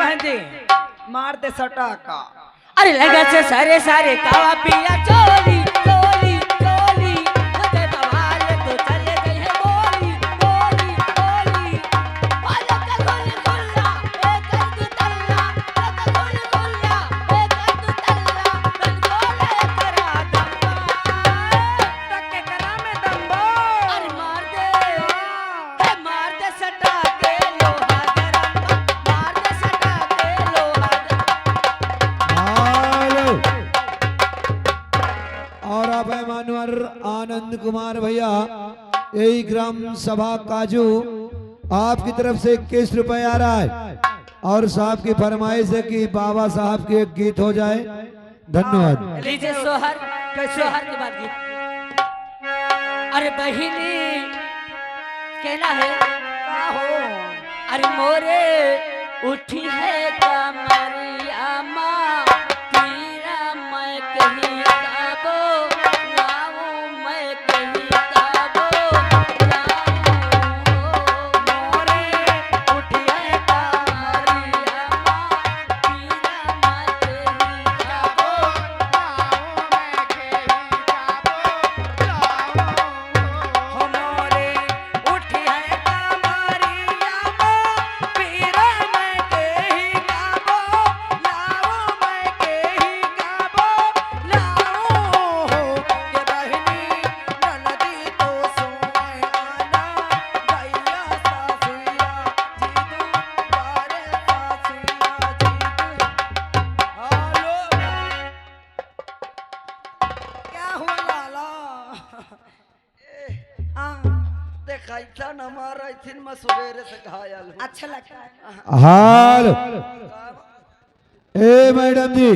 बहन जी मार दे सटा का। अरे लगा से सारे सारे कावा पिया चोली चोली चोली मुझे बवाल तो चले गई है गोली गोली गोली वाला का गोली खुल्ला एक दो तल्ला का गोली खुल्ला एक दो तल्ला गोले करा दम्बा टक्के करा में दम्बो। अरे मार दे सटा के लोहा गरम मार दे सटा के लोहा और अब है मानवर आनंद कुमार भैया यही ग्राम सभा काजू आपकी तरफ से 21 रुपए आ रहा है और साहब की फरमाइश है कि बाबा साहब के एक गीत हो जाए। धन्यवाद। लीजिए सोहर सोहर के बाद गीत। अरे बहिनी कहना है का हो अरे मोरे उठी है कमरिया माँ पीरा मैं कहीं काबो लाऊं मैं कहीं काबो लाऊं मोरे उठी है कमरिया माँ पीरा मैं कहीं काबो लाऊं मैं कहीं काबो हो मोरे उठी है कमरिया माँ पीरा मैं केही गाबो लाओ मैं केही गाबो लाओ हो के बहनी ननदी तो सोए आना भैया सासिया जीदू बारे सासिया जीदू। हेलो क्या हुआ लाला? देखाई था न मारा थी मैं सवेरे से घायल हूँ। अच्छा लगता है। हाल ए मैडम जी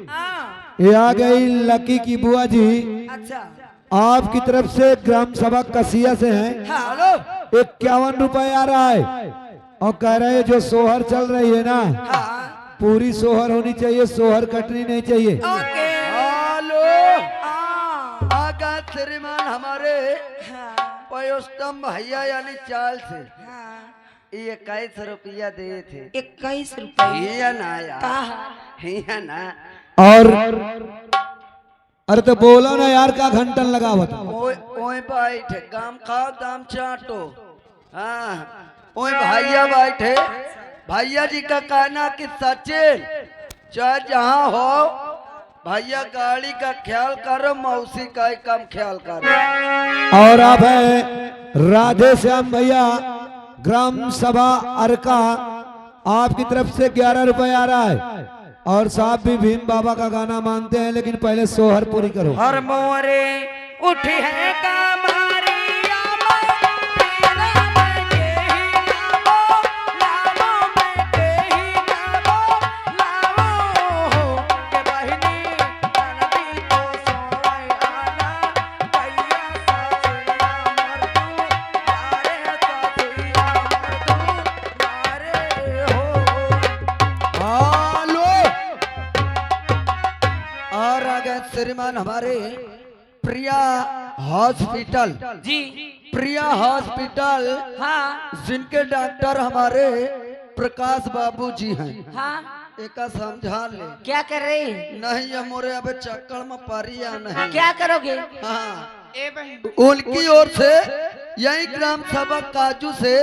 हाँ ये आ गई लकी की बुआ जी अच्छा आपकी तरफ से ग्राम सभा कसिया से हैं। हेलो 51 रुपए आ रहा है और कह रहे हैं जो सोहर चल रही है ना हाँ पूरी सोहर होनी चाहिए, सोहर कटनी नहीं चाहिए। ओके हेलो हाँ आगा श्रीमान हमारे हाँ पयोस्तम भैया यानी चाल से हाँ ये 21 रुपया दिए थे 21 रुपये ये ना यार कहा ये ना और अरे तो बोलो ना यार का घंटन लगा बता। ओए ओए बैठे गाम खाओ दाम चाटो। हाँ ओए भैया बैठे भैया जी का कहना कि सचिन चाहे जहाँ हो भैया गाड़ी का ख्याल करो मौसी का ही कम ख्याल करो। और आप है राधे श्याम भैया ग्राम सभा अरका आपकी तरफ से 11 रुपए आ रहा है और साहब भी भीम बाबा का गाना मानते हैं लेकिन पहले सोहर पूरी करो। हर मोरे उठी है कमरिया माँ पीरा मैं केही गाबो लाओ मैं केही गाबो लाओ हो के बहनी ननदी तो सोए आना भैया सासिया मर्दू यारे सासिया मर्दू यारे हो। हेलो और आगे श्रीमान हमारे प्रिया हॉस्पिटल जी प्रिया हॉस्पिटल हाँ जिनके डॉक्टर हमारे प्रकाश बाबू जी हैं। हाँ एक समझा ले क्या कर रहे हैं नहीं ये मोरे अबे चक्कर में पारी या नहीं क्या करोगे हाँ उनकी ओर से यही ग्राम सभा काजू से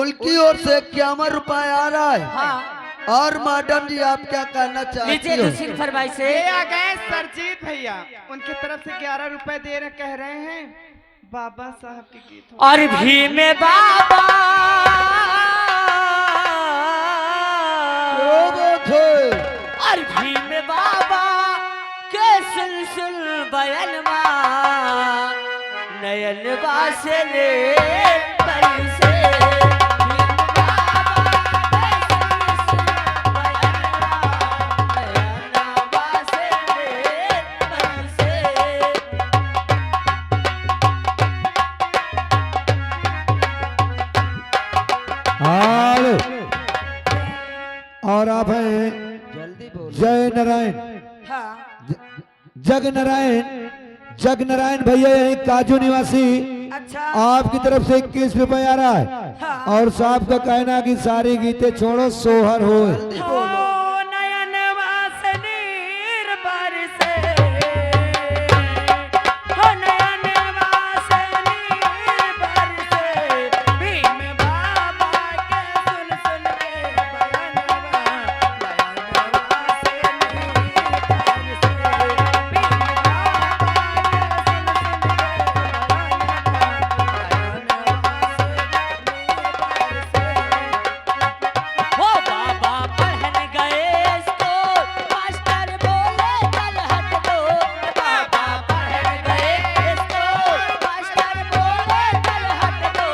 उनकी ओर से 51 रुपए आ रहा है। हाँ और मैडम जी आप क्या कहना लीजिए चाहती हो? दूसरी फरमाइश से ये आ गए सरजीत भैया उनकी तरफ से 11 रुपए दे रहे कह रहे हैं बाबा साहब के गीत हो। और भीम बाबा ओ बोथे। और भीम बाबा के सुलसुल बयनमा नयन बासले परिसे हाल और आप हैं जल्दी बोलो। जय नारायण हाँ जग नारायण भैया यही काजू निवासी अच्छा आपकी तरफ से 21 रुपए आ रहा है। और साहब का कहना कि सारी गीते छोड़ो सोहर हो। नयन वासनी बरसे हो नयन वासनी बरसे भीम बाबा के सुन सुन के बयानवा नयन वासनी बरसे भीम हो बाबा पढ़न गए स्कूल मास्टर बोले चल हट दो बाबा पढ़न गए स्कूल मास्टर बोले चल हट दो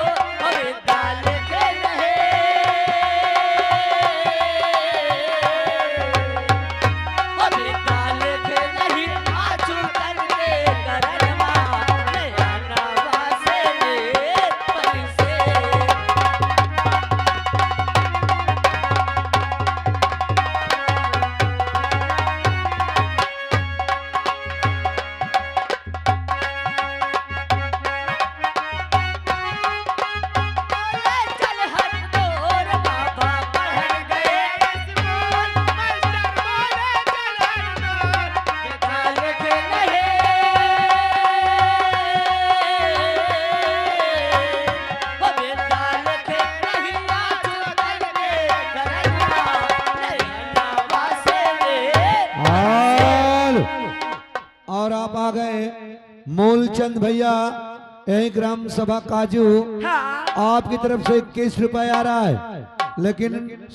अरे दाल के रहे अरे दाल के नहीं आजू करके करनवा नया नवा से ले पैसे चल हट दो रे बाबा पढ़न गए स्कूल मास्टर बोले चल हट दो बेदाल के रहे ओ बेदाल के नहीं आजू करके करनवा नया नवा से ले और आप आ गए मूलचंद भैया, यही ग्राम सभा काजू। आपकी तरफ से 21 रुपए आ रहा है, लेकिन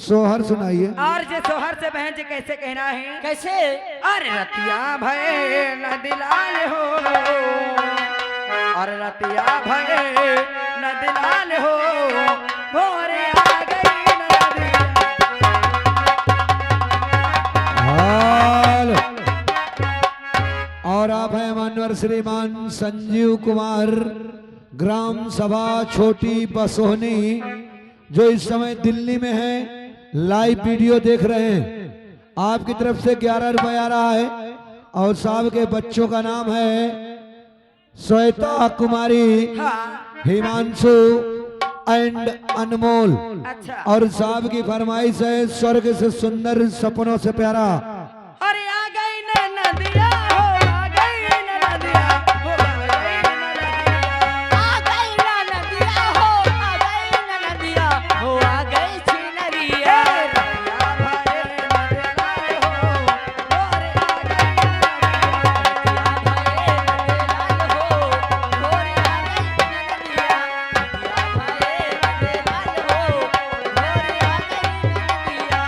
सोहर सुनाइए। और जे सोहर से बहन जी कैसे कहना है कैसे अरे रतिया भये न दिलाल हो अरे रतिया भये न दिलाल हो भोरे आ गई नदिया हाल। और आप हैं मानवर श्रीमान संजीव कुमार, ग्राम सभा छोटी बसोहनी, जो इस समय दिल्ली में है, लाइव वीडियो देख रहे हैं। आपकी तरफ से 11 रुपए आ रहा है। और साहब के बच्चों का नाम है श्वेता कुमारी, हिमांशु एंड अनमोल। अच्छा और साहब की फरमाइश है स्वर्ग से सुंदर सपनों से प्यारा। अरे आ गई न नदिया हो आ गई न नदिया हो आ गई न नदिया आ गई ना नदिया हो आ गई ना नदिया हो आ गई छिनरिया रतिया भये न दिलाल हो भोरे आ गई नदिया भोरे आ गई नदिया भये नदिया भोरे आ गई नदिया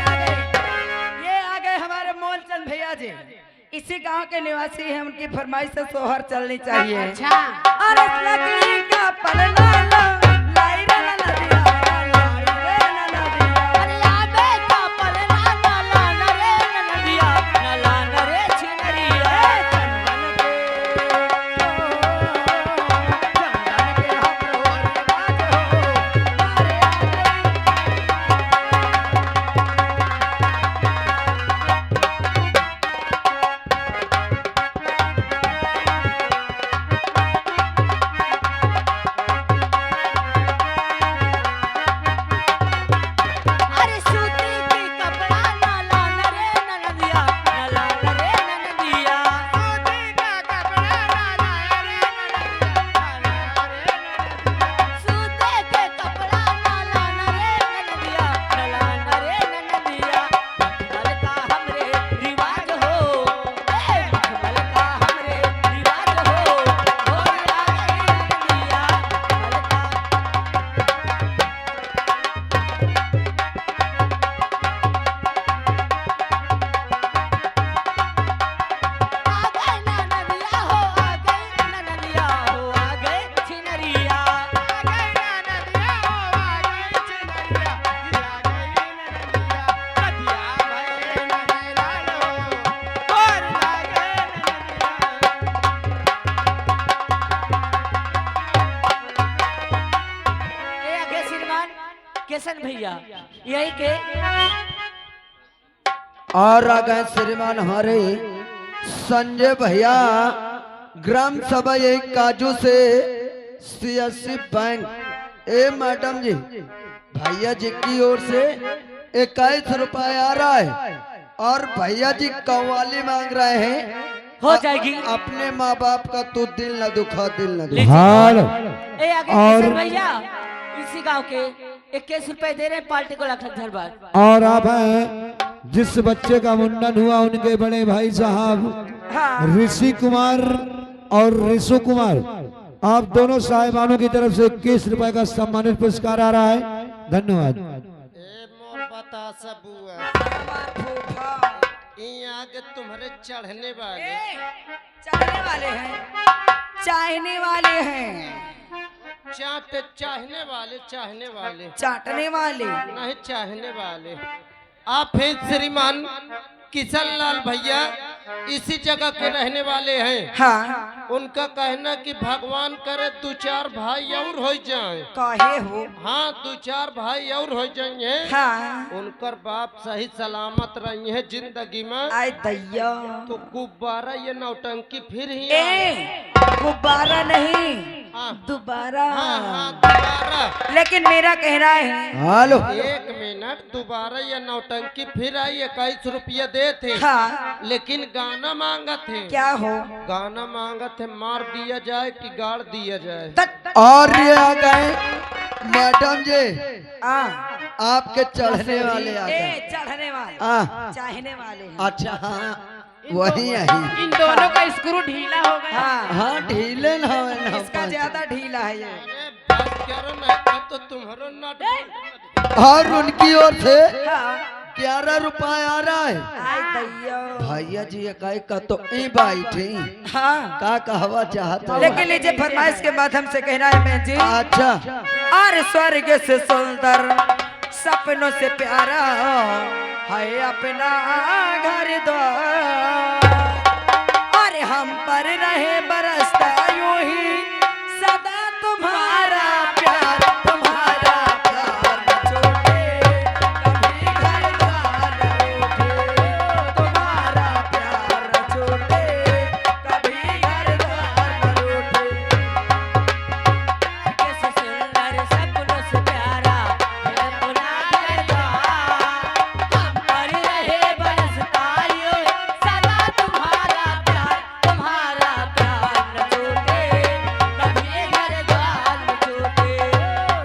ये आ गए हमारे मोहनचंद भैया जी, इसी गांव के निवासी हैं। उनकी फरमाइश से सोहर चलनी चाहिए। अच्छा अरे लकड़ी का पलना लाई रे न नदिया लाई रे न नदिया अरे आबे का पलना नाला नरे नदिया नाला नरे छिनरिया अरे सूती की कपड़ा नाला नरे नदिया नाला नरे नदिया सूती का कपड़ा नाला नरे सूते के कपड़ा नाला नरे नदिया नाला नरे नदिया मखमल का हमरे रिवाज हो मखमल का हमरे रिवाज हो भोरे आ गई नदिया मखमल का आ गई ना नदिया हो आ गई ना नदिया हो आ गई छिनरिया आ गई ना नदिया हो आ गई छिनरिया आ गई ना नदिया नदिया भये न लालो और आ गई नदिया ए आगे श्रीमान किशन भैया यही के और आ गए श्रीमान हमारे संजय भैया ग्राम सभा यही काजू से CSC बैंक। ए मैडम जी भैया जी की ओर से 21 रुपए आ रहा है और भैया जी कव्वाली मांग रहे हैं। हो जाएगी। अपने माँ बाप का तू दिल न दुखा, दिल न दुखा। हाल ए आगे और- किशन भैया इसी गांव के 21 रुपए दे रहे हैं पार्टी को लाख धन्यवाद। और आप हैं जिस बच्चे का मुंडन हुआ उनके बड़े भाई साहब हाँ ऋषि कुमार और ऋषु कुमार, आप दोनों साहिबानों की तरफ से 21 रुपए का सम्मानित पुरस्कार आ रहा है। धन्यवाद। ए मोर बता सबुआ हमार फूफा ई आगे तुम्हारे चढ़ने वाले चलने वाले हैं, चाहने वाले हैं, चाट चाहने वाले चाटने वाले। नहीं चाहने वाले। आप हैं श्रीमान किशन लाल भैया इसी जगह के रहने वाले हैं। हाँ उनका कहना कि भगवान करे 2-4 भाई और हो जाए। काहे हो। हाँ 2-4 भाई और हो जाएंगे। हाँ उनकर बाप सही सलामत रही है जिंदगी में। आय दैया। तो गुब्बारा ये नौटंकी फिर ही ए गुब्बारा नहीं हाँ। दोबारा। हाँ दोबारा। लेकिन मेरा कहना है हेलो 1 मिनट दोबारा ये नौटंकी फिर आई। 21 रुपया दे थे हाँ लेकिन गाना मांगा थे। क्या हो। गाना मांगा थे मार दिया जाए कि गाड़ दिया जाए। और ये आ गए मैडम जी आ आपके चढ़ने वाले आ गए। ए चढ़ने वाले हाँ चाहने वाले हैं। अच्छा हाँ वही आई। इन दोनों का स्क्रू ढीला हो गया। हाँ हाँ ढीले ना हो ना इसका ज्यादा ढीला है ये। अरे बात करो नहीं था तो तुम्हारो नट। और उनकी ओर से हाँ 11 रुपए आ रहा है। आय दैया। भैया जी इकाई का तो ई बैठी हाँ का कहवा चाहता है। लेकिन लीजिए फरमाइश के माध्यम से कहना है मैं जी। अच्छा और स्वर्ग से सुंदर सपनों से प्यारा है अपना घर द्वार। और हम पर रहे बरसता यूं ही सदा तुम्हारा प्यार, तुम्हारा प्यार न छूटे कभी घर द्वार न रूठे। तुम्हारा प्यार न छूटे कभी घर द्वार न रूठे। कैसे सुंदर सपनों से प्यारा है अपना घर द्वार। हम पर रहे बरसता यूं सदा तुम्हारा प्यार, तुम्हारा प्यार न छूटे कभी घर द्वार न छूटे।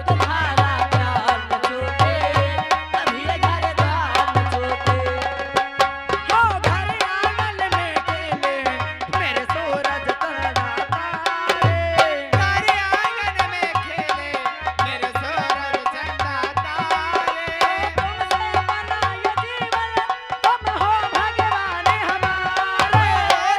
तुम्हारा प्यार न छूटे कभी घर द्वार न छूटे। हो घर आंगन में खेले मेरे सूरज तड़ाता रे। घर आंगन में खेले मेरे सूरज तड़ाता रे। तुमसे बना ये जीवन तुम हो भगवान हमारे।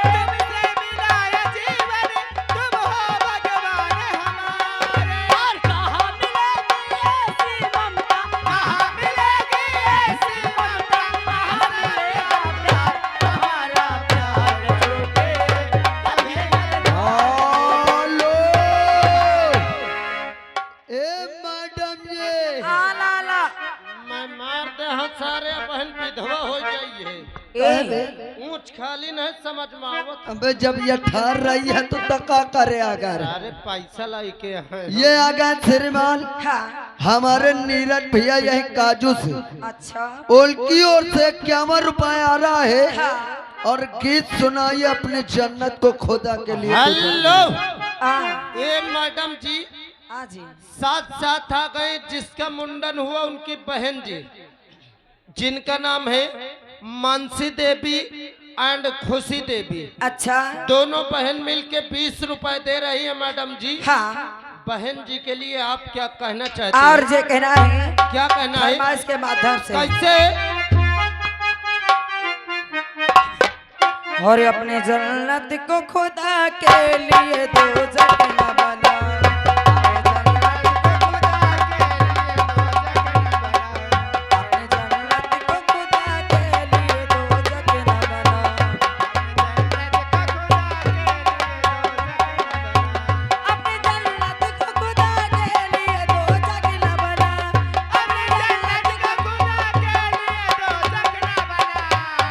तुमसे मिला ये जीवन तुम हो भगवान हमारे। और कहाँ मिलेगी ऐसी ममता, कहाँ मिलेगी ऐसी ममता, कहाँ मिलेगा प्यार, तुम्हारा प्यार न छूटे कभी घर द्वार। हेलो ए मैडम जी आला ला। मैं मार दे हाँ सारे बहन विधवा हो जाइए। कह दे। ऊंच खाली नहीं समझ में आवत। अबे जब ये ठार रही है तो तका करे अगर अरे पैसा लाई के हैं। ये आ गए श्रीमान हाँ हमारे नीरज भैया यही काजू से अच्छा उनकी ओर से 51 रुपए आ रहा है। हाँ और गीत सुनाइए अपने जन्नत को खुदा के लिए। हेलो आ ए मैडम जी जी साथ साथ आ गए जिसका मुंडन हुआ उनकी बहन जी जिनका नाम है मानसी देवी एंड खुशी देवी। अच्छा दोनों बहन मिलके 20 रुपए दे रही है मैडम जी। हाँ बहन जी के लिए आप क्या कहना चाहते हैं? और जे कहना है क्या कहना है? फरमाइश के माध्यम से कैसे? और अपने जन्नत को खुदा के लिए दो जगह बना। अपने जन्नत को खुदा के लिए दो जगह बना। अपने जन्नत को खुदा के लिए दो जगह बना। अपने जन्नत को खुदा के लिए दो जगह बना।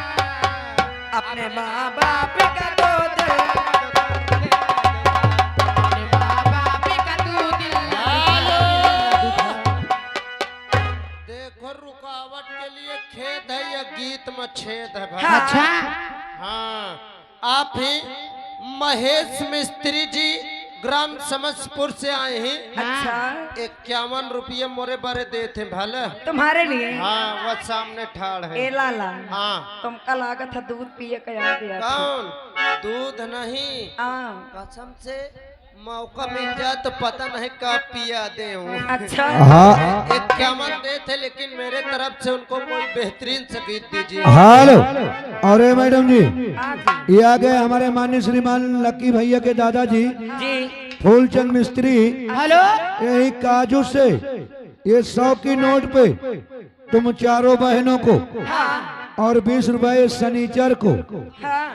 छेद है भाई। हाँ। अच्छा हाँ, आप ही महेश मिस्त्री जी ग्राम समस्तपुर से आए हैं। अच्छा 51 रुपये मोरे बारे दे थे भले। तुम्हारे लिए हाँ, वह सामने ठाड़ है। ए लाला हाँ, तुमका लागत है दूध पिए का याद दिया था। कौन? दूध नहीं, हाँ। कसम से मौका मिल जाए तो पता नहीं कब पिया दे हूँ। अच्छा हाँ 51 दे थे, लेकिन मेरे तरफ से उनको कोई बेहतरीन सा गीत दीजिए। हेलो। अरे मैडम जी, हाँ जी ये आ गए हमारे माननीय श्रीमान लक्की भैया के दादाजी जी फूलचंद मिस्त्री। हेलो यही काजू से ये 100 की नोट पे तुम चारों बहनों को हाँ और 20 रुपए शनिचर को हाँ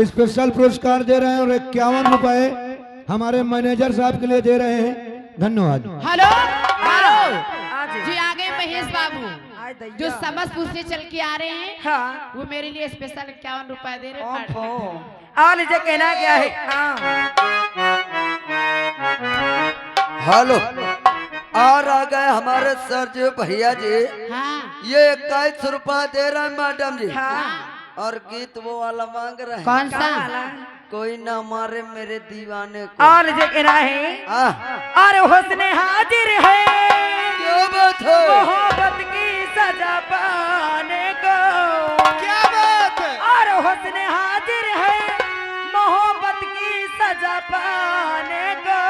स्पेशल पुरस्कार दे रहे हैं और 51 रुपए हमारे मैनेजर साहब के लिए दे रहे हैं। धन्यवाद। हेलो हेलो आज जी आ गए महेश बाबू आज दैया। जो समस्तपुर से चल के आ रहे हैं हाँ वो मेरे लिए स्पेशल 51 रुपए दे रहे हैं। ओहो और जो कहना क्या है। हाँ हेलो। और आ गए हमारे सर जी भैया जी। हाँ ये 21 रुपया दे रहे हैं मैडम जी। हाँ और गीत वो वाला मांग रहे हैं। कौन सा? कोई ना मारे मेरे दीवाने को। और जो कहना है और हुस्न हाजिर है क्या बात है? मोहब्बत की सजा पाने को। क्या बात है? और हुस्न हाजिर है मोहब्बत की सजा पाने को।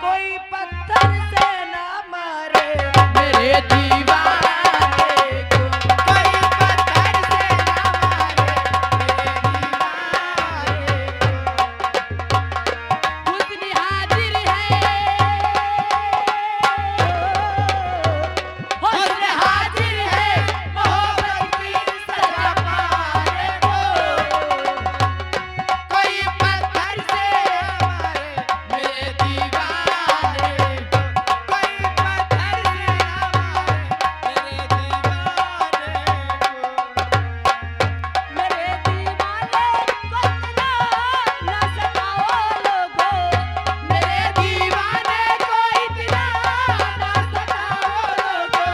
कोई पत्थर से ना मारे मेरे दीवाने को कोई पत्थर से ना मारे हुस्न हाजिर है हुस्न हाजिर है मोहब्बत की सजा पाने को कोई पत्थर से हमारे मेरे दीवाने को कोई पत्थर से हमारे मेरे दीवाने को इतना ना सताओ लोगो मेरे दीवाने को इतना ना सताओ लोगो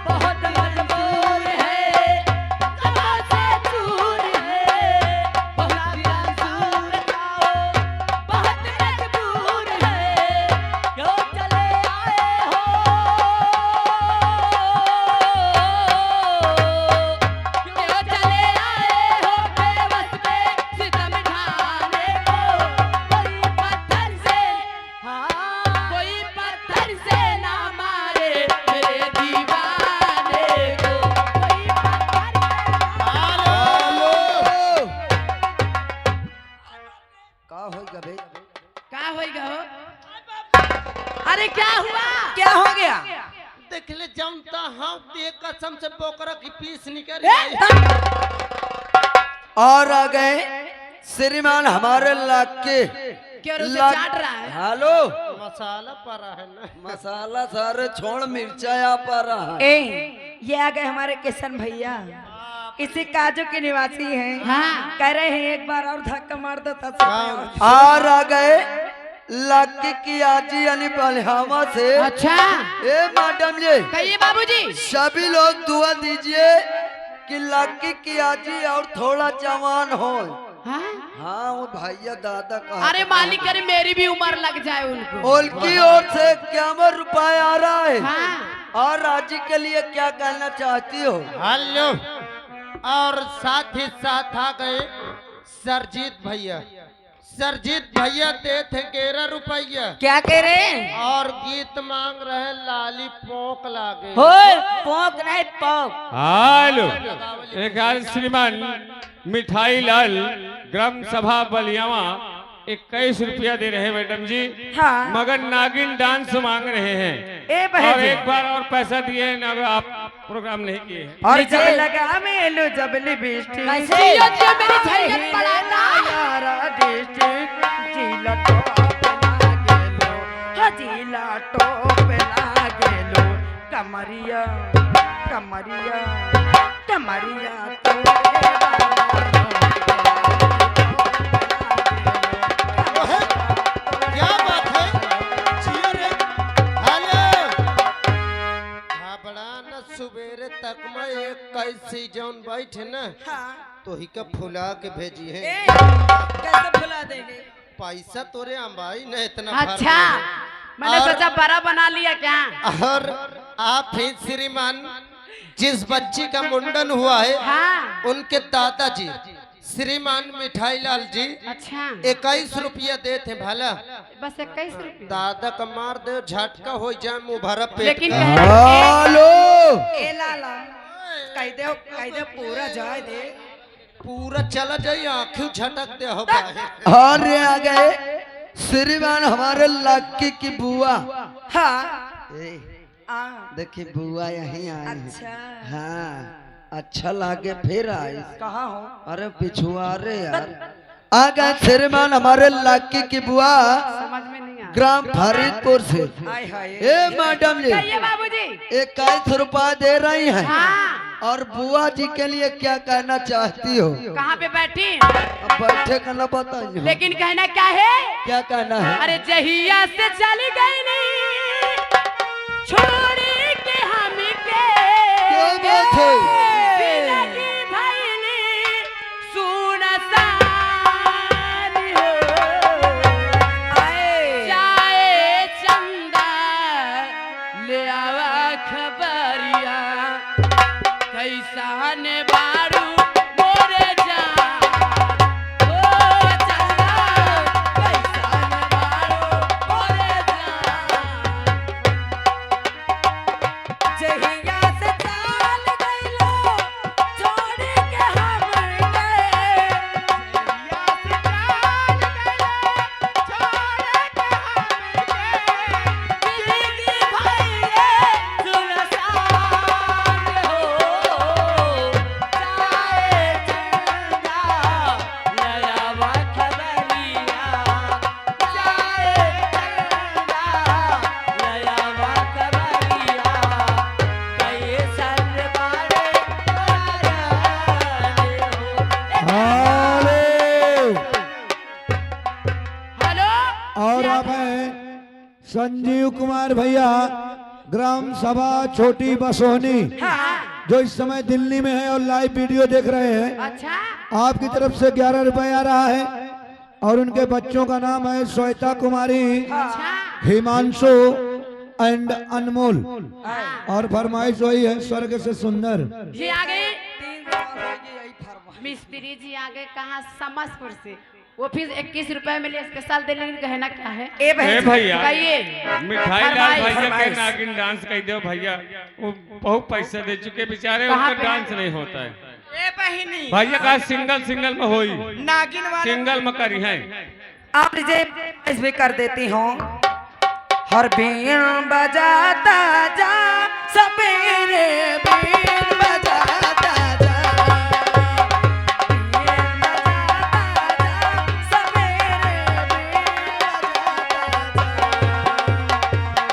बहुत मजबूर है कमों से दूर है बहुत मंजूर लाओ बहुत मजबूर है क्यों चले आए हो क्यों चले आए हो बेबस पे सितम ढाने को कोई पत्थर से कोई पत्थर से ना मारे मेरे दीवाने को कोई पत्थर का होगा बे? का होएगा हो अरे क्या हुआ क्या हो गया। देख ले जमता हाँ दे कसम से बोकरा की पीस निकल और आ गए श्रीमान हमारे लाके। क्यों उसे चाट रहा है हेलो। मसाला पड़ा है ना। मसाला सारे छोड़ मिर्चा पा रहा है। ए ये आ गए हमारे किशन भैया इसी काजू के निवासी हैं। हाँ। कह रहे हैं एक बार और धक्का मार दो तब से। और आ गए लाकी की आजी यानी बलिहामा से। अच्छा ए मैडम जी कहिए बाबूजी सभी लोग दुआ दीजिए कि लाकी की आजी और थोड़ा जवान हो। हाँ? हाँ वो भैया दादा का अरे मालिक करे मेरी भी उम्र लग जाए उनको उनकी ओर से 51 रुपया आ रहा है। हाँ। और आजी के लिए क्या कहना चाहती हो? हेलो। और साथ ही साथ आ गए सरजीत भैया। सरजीत भैया दे थे 11 रुपया क्या कह रहे हैं। और गीत मांग रहे लाली पोक लागे। पोक नहीं पोक। हेलो एक हाल श्रीमान मिठाई लाल ग्राम सभा बलियावा 21 रुपया दे रहे हैं मैडम जी। हाँ। मगर नागिन डांस मांग रहे हैं ए बहन और जी। एक बार और पैसा दिए ना आप प्रोग्राम नहीं किए हैं। और जब लगा मेलू जब लिपस्टिक कैसे? जियो जियो मेरी झरियत पड़ाता। यारा डिस्ट्रिक्ट जिला टॉप ना गेलो हाँ जिला टॉप ना गेलो कमरिया कमरिया कमरिया तो क्या बात है? जियो रे। हेलो। घबरा न सुबेरे तक में एक कैसी जौन बैठे ना हाँ तो ही का फुला के भेजी है। ए, कैसे भुला देंगे? पैसा तोरे अंबाई ने इतना भर अच्छा दिए। मैंने और- सोचा बड़ा बना लिया क्या? और आप ही श्रीमान जिस बच्ची का मुंडन हुआ है हाँ उनके दादाजी श्रीमान मिठाई लाल जी अच्छा 21 रुपया देते भला बस 21 रुपये। दादा का मार दे झटका हो जाए मुँह भरा पेट लेकिन का। हेलो ए लाला कह दे पूरा जाए दे। पूरा चला जाए आँखें झटक दे हो पाए। और आ गए श्रीमान हमारे लक्की की बुआ। हाँ ए, आ, देखिए बुआ यहीं आई है। अच्छा हाँ अच्छा लागे फिर आई। कहाँ हो? अरे पिछुआरे यार आ गए श्रीमान हमारे लक्की की बुआ समझ में नहीं आ ग्राम फरीदपुर से। हाय हाय ए मैडम जी कहिए बाबूजी। 21 रुपया दे रही हैं हाँ और बुआ जी के लिए क्या कहना चाहती हो? कहाँ पे बैठी? अब बैठे का न बताइए लेकिन कहना क्या है? क्या कहना है? अरे जहिया से चली गई नी छोड़ के हम के क्या बात है? जिंदगी भइली सुनसान हो। जाए चंदा ले आवा खबरिया कैसा ने बारू मोरे जान। ओ चंदा कैसा ने बारू मोरे जान। जहिया से चाल गइलो छोड़ के हम गए। जहिया से चाल गइलो छोड़ के हम गए। जिंदगी भइले सुनसान हो। जाए चंदा लयावा खबरिया। जाए चंदा लयावा खबरिया। कैसन बारे हेलो और आप हैं संजीव कुमार भैया ग्राम सभा छोटी बसोनी हाँ जो इस समय दिल्ली में है और लाइव वीडियो देख रहे हैं। अच्छा आपकी तरफ से 11 रुपए आ रहा है और उनके बच्चों का नाम है श्वेता कुमारी, अच्छा हिमांशु एंड अनमोल। और फरमाइश वही है स्वर्ग से सुंदर। ये आ गए मिस्त्री जी आ गए कहाँ? समसपुर से। वो फिर 21 रुपए में स्पेशल दिल्ली कहना क्या है? ए भैया कहिए मिठाई लाल फरमाइश, भैया के फरमाइश। नागिन डांस कह दो भैया। वो बहुत पैसा दे चुके बेचारे, कहाँ उनका पे? डांस नहीं होता है ए बहिनी भैया का सिंगल में होई नागिन वाले सिंगल में करी है। आप लीजिए इस भी कर देती हूँ। हर बीन बजाता जा सवेरे बीन बजाता जा। बीन बजाता जा सवेरे बीन बजाता जा।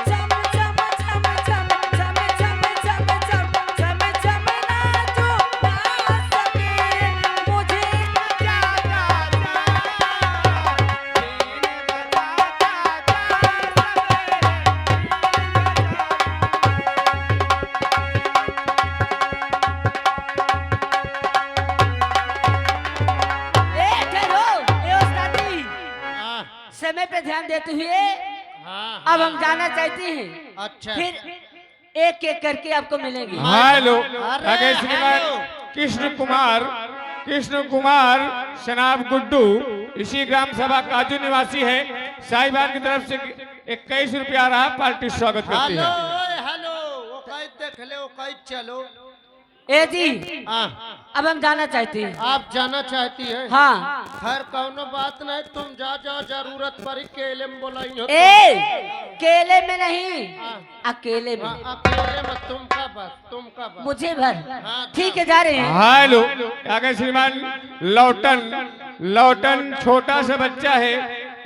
चम चम चम चम चम चम चम चम चम चम नाचो ना सके मुझे जागा जा। बीन बजाता जा समय पे ध्यान देते हुए अब हम जाना चाहते हैं, अच्छा फिर एक एक करके आपको मिलेंगे। हेलो अरे, आगे श्रीमान हेलो। कृष्ण कुमार शनाब गुड्डू इसी ग्राम सभा काजू निवासी है। साहिबान की तरफ से 21 रुपया आ रहा, पार्टी स्वागत करती हेलो है। हेलो वो कहीं देख ले वो कहीं चलो। ए जी हाँ अब हम जाना चाहते हैं। आप जाना चाहती है? हाँ खैर कौनो बात नहीं, तुम जा जाओ, जरूरत पड़ी केले में बोलाई हो ए केले में नहीं अकेले में, अकेले में तुम का बस मुझे भर। हाँ, ठीक है जा रहे हैं। हेलो आगे श्रीमान लौटन छोटा सा बच्चा है,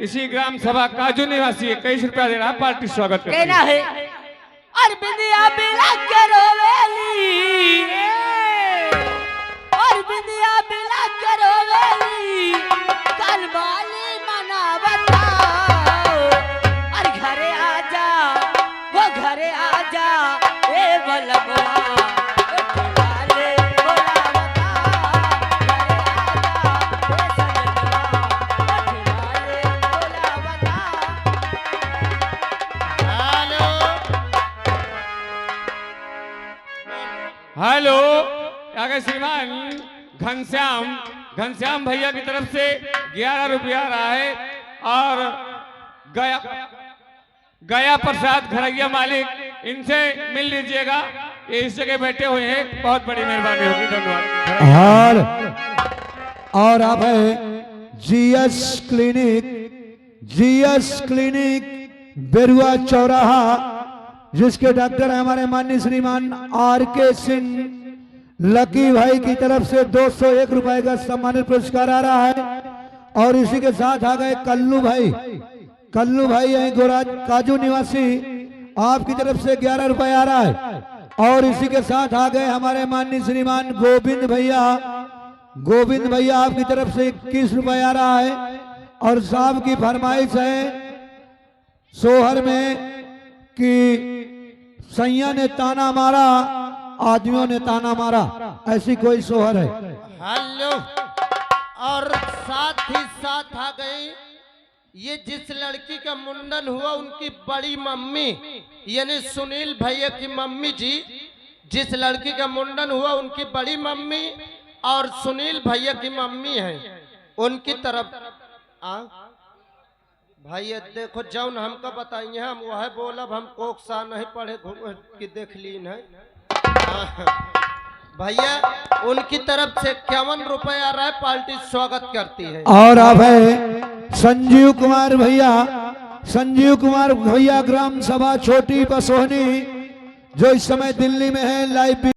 इसी ग्राम सभा काजू निवासी है। 21 रुपया दे रहा, पार्टी स्वागत करती कहना है। है और बिंदिया बिला करो वेली, और बिंदिया बिला करो वेली, कल वाली मना बताओ, और घरे आजा वो घरे आजा ए बलबा। हेलो आगे श्रीमान घनश्याम भैया की तरफ से 11 रुपया आ रहा है। और गया प्रसाद घरैया मालिक, इनसे मिल लीजिएगा, ये इस जगह बैठे हुए हैं। बहुत बड़ी मेहरबानी होगी, धन्यवाद। और आप है जीएस क्लिनिक बेरुआ चौराहा, जिसके डॉक्टर है हमारे माननीय श्रीमान RK सिंह। लकी भाई की तरफ से 201 रुपए का सम्मानित पुरस्कार आ रहा है। और इसी के साथ आ गए कल्लू भाई यही गोराज काजू निवासी, आपकी तरफ से 11 रुपए आ रहा है। और इसी के साथ आ गए हमारे माननीय श्रीमान गोविंद भैया आपकी तरफ से 21 रुपए आ रहा है। और साहब की फरमाइश है सोहर में कि सैया ने ताना मारा, आदमियों ने ताना मारा, ऐसी कोई सोहर है। हेलो, और साथ ही साथ आ गई ये जिस लड़की का मुंडन हुआ उनकी बड़ी मम्मी, यानी सुनील भैया की मम्मी जी। जिस लड़की का मुंडन हुआ उनकी बड़ी मम्मी और सुनील भैया की मम्मी है, उनकी तरफ भैया देखो जौन हमका बताइए, हम वह बोलब, हम कोक सा नहीं पढ़े कि देख लीन है। भैया उनकी तरफ से 51 रुपए आ रहा है, पार्टी स्वागत करती है। और अब है संजीव कुमार भैया ग्राम सभा छोटी बसोहनी, जो इस समय दिल्ली में है लाइव।